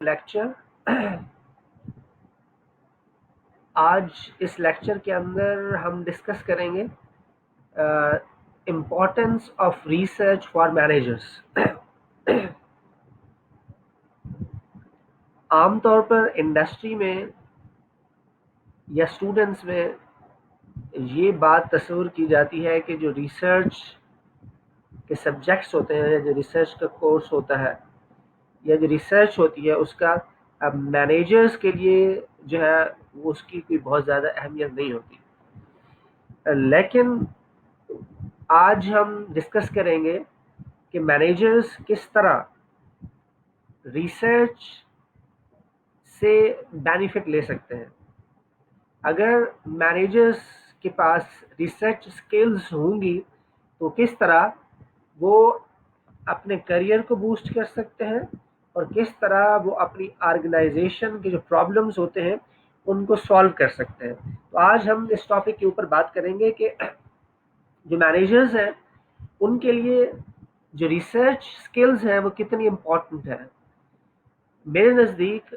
Lecture آج اس lecture کے اندر ہم ڈسکس کریں گے importance of research for managers. عام طور پر انڈسٹری میں یا اسٹوڈنٹس میں یہ بات تصور کی جاتی ہے کہ جو ریسرچ کے سبجیکٹس ہوتے ہیں یا جو ریسرچ کا کورس ہوتا ہے یا جو ریسرچ ہوتی ہے اس کا مینیجرز کے لیے جو ہے وہ اس کی کوئی بہت زیادہ اہمیت نہیں ہوتی. لیکن آج ہم ڈسکس کریں گے کہ مینیجرز کس طرح ریسرچ سے بینیفٹ لے سکتے ہیں. اگر مینیجرز کے پاس ریسرچ سکلز ہوں گی تو کس طرح وہ اپنے کریئر کو بوسٹ کر سکتے ہیں اور کس طرح وہ اپنی آرگنائزیشن کے جو پرابلمز ہوتے ہیں ان کو سالو کر سکتے ہیں. تو آج ہم اس ٹاپک کے اوپر بات کریں گے کہ جو مینیجرز ہیں ان کے لیے جو ریسرچ سکلز ہیں وہ کتنی امپورٹنٹ ہیں. میرے نزدیک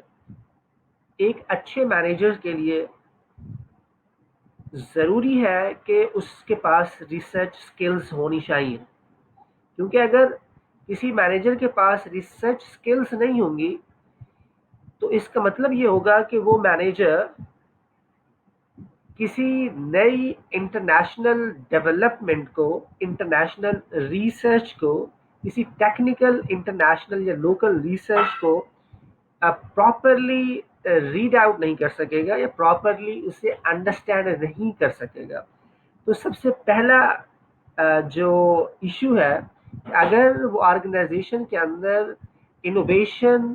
ایک اچھے مینیجر کے لیے ضروری ہے کہ اس کے پاس ریسرچ سکلز ہونی چاہیے، کیونکہ اگر کسی مینیجر کے پاس ریسرچ سکلز نہیں ہوں گی تو اس کا مطلب یہ ہوگا کہ وہ مینیجر کسی نئی انٹرنیشنل ڈیولپمنٹ کو، انٹرنیشنل ریسرچ کو، کسی ٹیکنیکل انٹرنیشنل یا لوکل ریسرچ کو پراپرلی ریڈ آؤٹ نہیں کر سکے گا یا پراپرلی اسے انڈرسٹینڈ نہیں کر سکے گا. تو سب سے پہلا جو ایشو ہے کہ اگر وہ آرگنائزیشن کے اندر انوویشن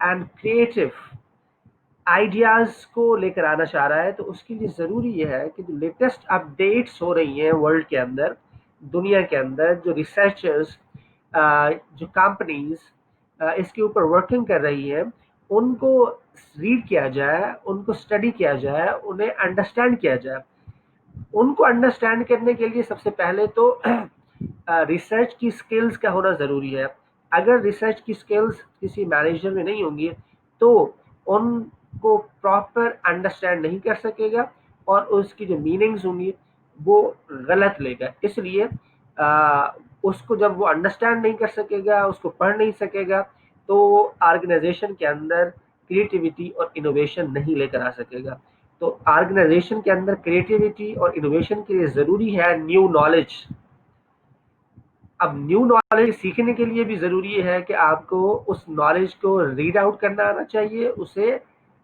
اینڈ کریٹو آئیڈیاز کو لے کر آنا چاہ رہا ہے تو اس کے لیے ضروری یہ ہے کہ جو لیٹسٹ اپڈیٹس ہو رہی ہیں ورلڈ کے اندر، دنیا کے اندر، جو ریسرچرز، جو کمپنیز اس کے اوپر ورکنگ کر رہی ہیں ان کو ریڈ کیا جائے، ان کو اسٹڈی کیا جائے، انہیں انڈرسٹینڈ کیا جائے. ان کو انڈرسٹینڈ کرنے کے لیے سب سے پہلے تو ریسرچ کی سکلز کا ہونا ضروری ہے. اگر ریسرچ کی سکلز کسی مینیجر میں نہیں ہوں گی تو ان کو پراپر انڈرسٹینڈ نہیں کر سکے گا اور اس کی جو میننگز ہوں گی وہ غلط لے گا. اس لیے اس کو جب وہ انڈرسٹینڈ نہیں کر سکے گا، اس کو پڑھ نہیں سکے گا تو آرگنائزیشن کے اندر کریٹیوٹی اور انوویشن نہیں لے کر آ سکے گا. تو آرگنائزیشن کے اندر کریٹیوٹی اور انوویشن کے لیے ضروری ہے نیو نالج. اب نیو نالج سیکھنے کے لیے بھی ضروری ہے کہ آپ کو اس نالج کو ریڈ آؤٹ کرنا آنا چاہیے، اسے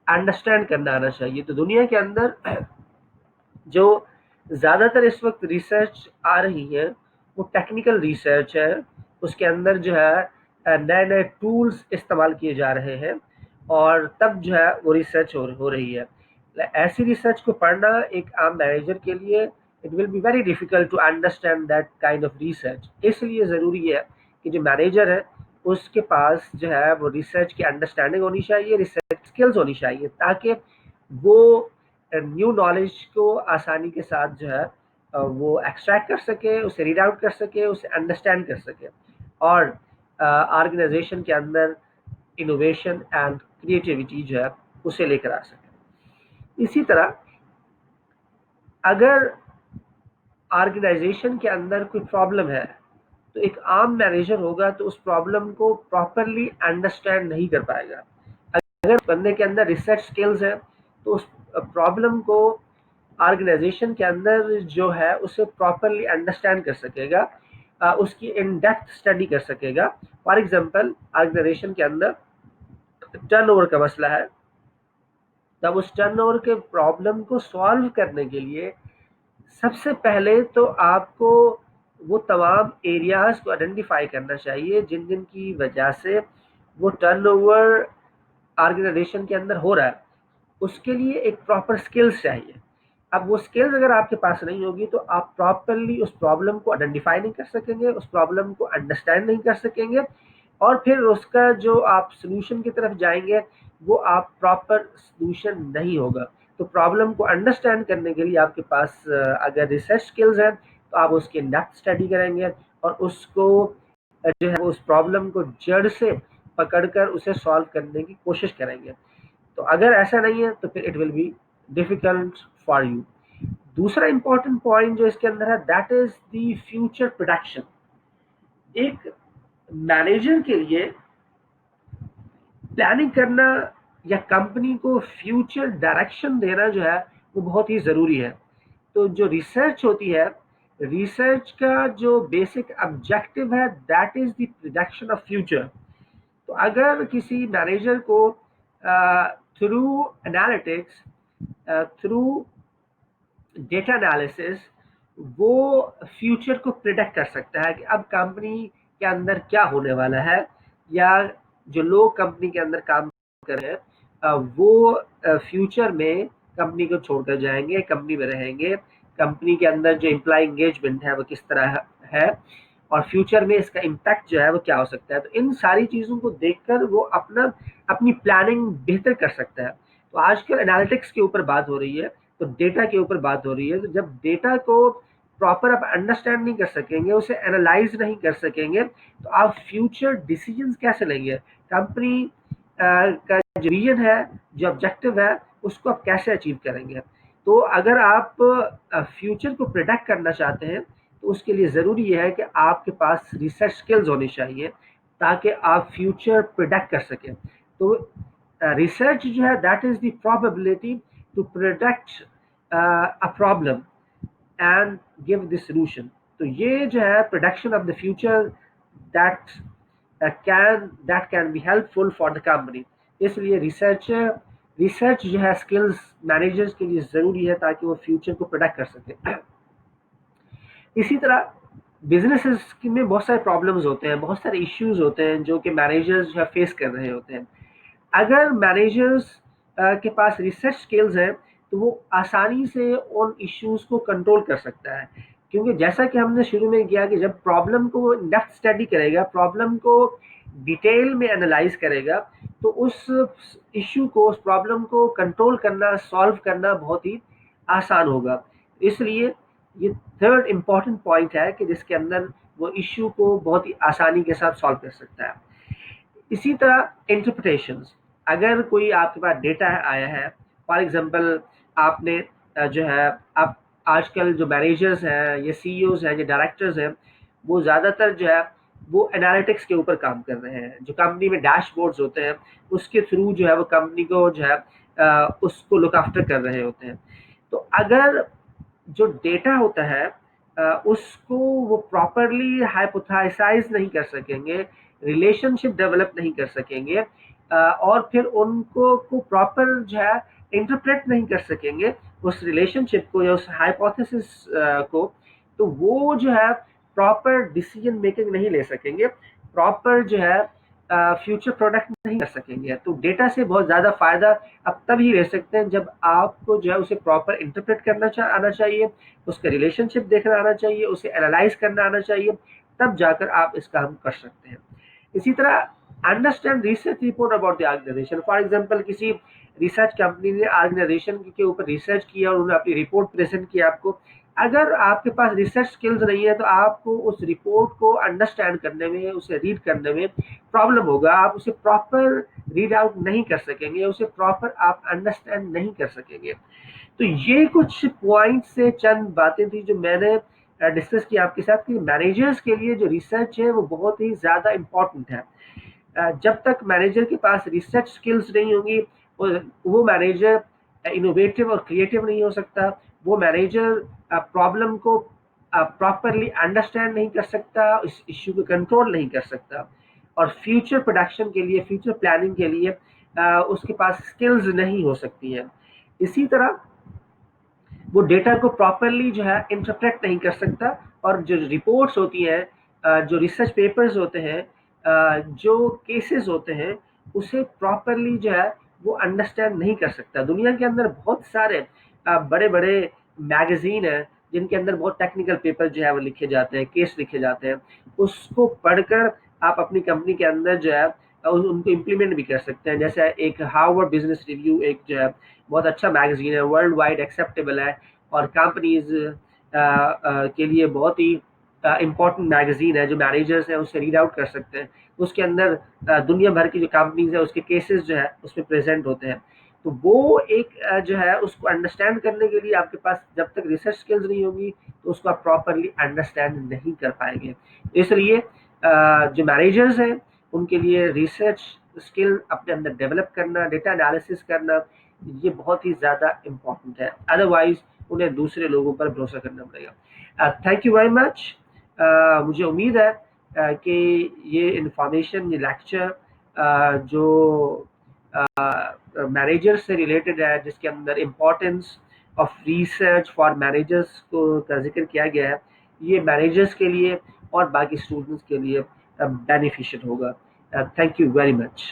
انڈرسٹینڈ کرنا آنا چاہیے. تو دنیا کے اندر جو زیادہ تر اس وقت ریسرچ آ رہی ہے وہ ٹیکنیکل ریسرچ ہے. اس کے اندر جو ہے نئے نئے ٹولز استعمال کیے جا رہے ہیں اور تب جو ہے وہ ریسرچ ہو رہی ہے. ایسی ریسرچ کو پڑھنا ایک عام مینیجر کے لیے it will be very difficult to understand that kind of research. اس لیے ضروری ہے کہ جو مینیجر ہے اس کے پاس جو ہے وہ ریسرچ کی انڈرسٹینڈنگ ہونی چاہیے، ریسرچ سکلز ہونی چاہیے تاکہ وہ نیو نالج کو آسانی کے ساتھ جو ہے وہ ایکسٹریکٹ کر سکے، اسے ریڈ آؤٹ کر سکے، اسے انڈرسٹینڈ کر سکے اور آرگنائزیشن کے اندر انوویشن اینڈ کریٹیوٹی جو ہے اسے لے کر آ سکے. اسی طرح اگر آرگنائزیشن کے اندر کوئی پرابلم ہے تو ایک عام مینیجر ہوگا تو اس پرابلم کو پراپرلی انڈرسٹینڈ نہیں کر پائے گا. اگر بندے کے اندر ریسرچ سکلز ہیں تو اس پرابلم کو آرگنائزیشن کے اندر جو ہے اسے پراپرلی انڈرسٹینڈ کر سکے گا، اس کی ان ڈیپتھ اسٹڈی کر سکے گا. فار ایگزامپل آرگنائزیشن کے اندر ٹرن اوور کا مسئلہ ہے، تب اس ٹرن اوور کے پرابلم کو سالو کرنے کے لیے سب سے پہلے تو آپ کو وہ تمام ایریاز کو آئیڈینٹیفائی کرنا چاہیے جن کی وجہ سے وہ ٹرن اوور آرگنائزیشن کے اندر ہو رہا ہے. اس کے لیے ایک پراپر سکلز چاہیے. اب وہ سکلز اگر آپ کے پاس نہیں ہوگی تو آپ پراپرلی اس پرابلم کو آئیڈینٹیفائی نہیں کر سکیں گے، اس پرابلم کو انڈرسٹینڈ نہیں کر سکیں گے اور پھر اس کا جو آپ سلوشن کی طرف جائیں گے وہ آپ پراپر سلوشن نہیں ہوگا. تو پرابلم کو انڈرسٹینڈ کرنے کے لیے آپ کے پاس اگر ریسرچ سکلز ہیں تو آپ اس کی ڈیپتھ اسٹڈی کریں گے اور اس کو جو ہے اس پرابلم کو جڑ سے पकड़ कर उसे सॉल्व करने की कोशिश करेंगे। तो अगर ऐसा नहीं है तो फिर it will be difficult for you. दूसरा इंपॉर्टेंट पॉइंट जो इसके अंदर है that is the future production. एक मैनेजर के लिए प्लानिंग करना या कंपनी को फ्यूचर डायरेक्शन देना जो है वो बहुत ही ज़रूरी है। तो जो रिसर्च होती है, रिसर्च का जो बेसिक ऑब्जेक्टिव है that is the production of future. तो अगर किसी मैनेजर को through analytics, through data analysis वो फ्यूचर को प्रिडिक्ट कर सकता है कि अब कंपनी के अंदर क्या होने वाला है, या जो लोग कंपनी के अंदर काम कर रहे हैं वो फ्यूचर में कंपनी को छोड़कर जाएंगे, कंपनी में रहेंगे, कंपनी के अंदर जो एम्प्लॉय एंगेजमेंट है वो किस तरह है, और फ्यूचर में इसका इम्पैक्ट जो है वो क्या हो सकता है। तो इन सारी चीज़ों को देखकर वो अपनी प्लानिंग बेहतर कर सकता है। तो आजकल एनालिटिक्स के ऊपर बात हो रही है, तो डेटा के ऊपर बात हो रही है। तो जब डेटा को प्रॉपर आप अंडरस्टैंड नहीं कर सकेंगे, उसे एनालाइज नहीं कर सकेंगे, तो आप फ्यूचर डिसीजंस कैसे लेंगे? कंपनी का जो विजन है, जो ऑब्जेक्टिव है, उसको आप कैसे अचीव करेंगे? तो अगर आप फ्यूचर को प्रिडिक्ट करना चाहते हैं तो उसके लिए ज़रूरी है कि आपके पास रिसर्च स्किल्स होनी चाहिए ताकि आप फ्यूचर प्रिडिक्ट कर सकें। तो रिसर्च जो है that is the probability to predict a problem and give the solution. तो ये जो है production of the future that can be helpful for the company. इसलिए रिसर्च जो है स्किल्स मैनेजर्स के लिए ज़रूरी है ताकि वो फ्यूचर को प्रोडक्ट कर सके। इसी तरह बिजनेसेस में बहुत सारे प्रॉब्लम्स होते हैं, बहुत सारे इश्यूज होते हैं जो कि मैनेजर्स जो है फेस कर रहे होते हैं। अगर मैनेजर्स के पास रिसर्च स्किल्स हैं तो वो आसानी से उन इश्यूज को कंट्रोल कर सकता है, क्योंकि जैसा कि हमने शुरू में किया कि जब प्रॉब्लम को डेप्थ स्टडी करेगा, प्रॉब्लम को डिटेल में एनालाइज करेगा, तो उस इश्यू को, उस प्रॉब्लम को कंट्रोल करना, सॉल्व करना बहुत ही आसान होगा। इसलिए ये थर्ड इम्पॉर्टेंट पॉइंट है कि जिसके अंदर वो इश्यू को बहुत ही आसानी के साथ सॉल्व कर सकता है। इसी तरह इंटरप्रिटेशंस, अगर कोई आपके पास डेटा आया है, फॉर एग्जांपल आपने जो है आप आजकल जो मैनेजर्स हैं, ये सीईओज हैं, ये डायरेक्टर्स हैं, वो ज़्यादातर जो है वो एनालिटिक्स के ऊपर काम कर रहे हैं। जो कंपनी में डैशबोर्ड्स होते हैं उसके थ्रू जो है वो कंपनी को जो है उसको लुक आफ्टर कर रहे होते हैं। तो अगर जो डेटा होता है उसको वो प्रॉपरली हाइपोथेसाइज नहीं कर सकेंगे, रिलेशनशिप डेवलप नहीं कर सकेंगे, और फिर उनको को प्रॉपर जो है इंटरप्रेट नहीं कर सकेंगे उस रिलेशनशिप को या उस हाइपोथेसिस को, तो वो जो है प्रॉपर डिसीजन मेकिंग नहीं ले सकेंगे, प्रॉपर जो है फ्यूचर प्रोडक्ट नहीं कर सकेंगे। तो डेटा से बहुत ज़्यादा फायदा अब तब ही ले सकते हैं जब आपको जो है उसे प्रॉपर इंटरप्रेट करना आना चाहिए, उसका रिलेशनशिप देखना आना चाहिए, उसे एनालाइज करना आना चाहिए, तब जाकर आप इस काम कर सकते हैं। इसी तरह understand research report about the organisation. For example किसी रिसर्च कंपनी ने ऑर्गेनाइजेशन के ऊपर रिसर्च किया और उन्होंने अपनी रिपोर्ट प्रेजेंट की आपको। अगर आपके पास रिसर्च स्किल्स नहीं है तो आपको उस रिपोर्ट को अंडरस्टैंड करने में, उसे रीड करने में प्रॉब्लम होगा। आप उसे प्रॉपर रीड आउट नहीं कर सकेंगे, उसे प्रॉपर आप अंडरस्टैंड नहीं कर सकेंगे। तो ये कुछ पॉइंट से चंद बातें थी जो मैंने डिस्कस की आपके साथ कि मैनेजर्स के लिए जो रिसर्च है वो बहुत ही ज़्यादा इम्पॉर्टेंट है। जब तक मैनेजर के पास रिसर्च स्किल्स नहीं होंगी वो मैनेजर इनोवेटिव और क्रिएटिव नहीं हो सकता, वो मैनेजर प्रॉब्लम को प्रॉपरली अंडरस्टैंड नहीं कर सकता, इस इश्यू को कंट्रोल नहीं कर सकता, और फ्यूचर प्रोडक्शन के लिए, फ्यूचर प्लानिंग के लिए उसके पास स्किल्स नहीं हो सकती है। इसी तरह वो डेटा को प्रॉपरली जो है इंटरप्रेट नहीं कर सकता, और जो रिपोर्ट्स होती हैं, जो रिसर्च पेपर्स होते हैं, जो केसेस होते हैं, उसे प्रॉपरली जो है वो अंडरस्टैंड नहीं कर सकता। दुनिया के अंदर बहुत सारे बड़े बड़े मैगजीन हैं जिनके अंदर बहुत टेक्निकल पेपर जो है वो लिखे जाते हैं, केस लिखे जाते हैं। उसको पढ़कर आप अपनी कंपनी के अंदर जो है उनको इम्प्लीमेंट भी कर सकते हैं। जैसे एक हार्वर्ड बिजनेस रिव्यू एक जो है बहुत अच्छा मैगजीन है, वर्ल्ड वाइड एक्सेप्टेबल है, और कंपनीज के लिए बहुत ही امپورٹنٹ میگزین ہے جو مینیجرس ہیں اسے ریڈ آؤٹ کر سکتے ہیں. اس کے اندر دنیا بھر کی جو کمپنیز ہیں اس کے کیسز جو ہے اس میں پریزنٹ ہوتے ہیں. تو وہ ایک جو ہے اس کو انڈرسٹینڈ کرنے کے لیے آپ کے پاس جب تک ریسرچ اسکلز نہیں ہوگی تو اس کو آپ پراپرلی انڈرسٹینڈ نہیں کر پائیں گے. اس لیے جو مینیجرز ہیں ان کے لیے ریسرچ اسکل اپنے اندر ڈیولپ کرنا، ڈیٹا انالیسس کرنا، یہ بہت ہی زیادہ امپورٹنٹ ہے. ادروائز انہیں دوسرے لوگوں پر بھروسہ کرنا پڑے گا. Thank you very much. مجھے امید ہے کہ یہ انفارمیشن، یہ لیکچر جو مینیجر سے ریلیٹڈ ہے، جس کے اندر importance of research for managers کو کا ذکر کیا گیا ہے، یہ مینیجرس کے لیے اور باقی اسٹوڈنٹس کے لیے بینیفیشل ہوگا. Thank you very much.